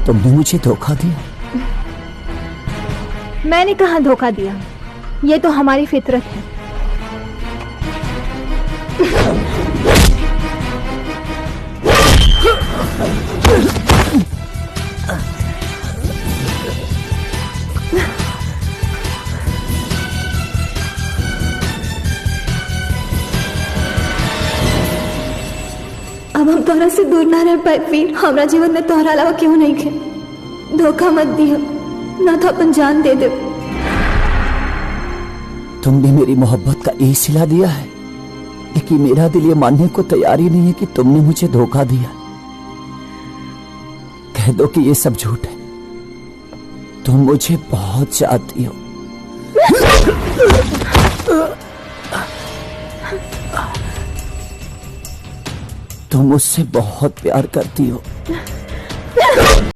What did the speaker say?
तुमने मुझे धोखा दिया। मैंने कहाँ धोखा दिया, ये तो हमारी फितरत है। अब हम तोहरा से दूर ना रह पाए वीर। हमारा जीवन में तोहरा अलावा क्यों नहीं खे। धोखा मत दियो, ना तो अपन जान दे दे। तुमने मेरी मोहब्बत का यही सिला दिया है, लेकिन मेरा दिल ये मानने को तैयार ही नहीं है कि तुमने मुझे धोखा दिया। कह दो कि ये सब झूठ है। तुम मुझे बहुत चाहती हो। तुम मुझसे बहुत प्यार करती हो।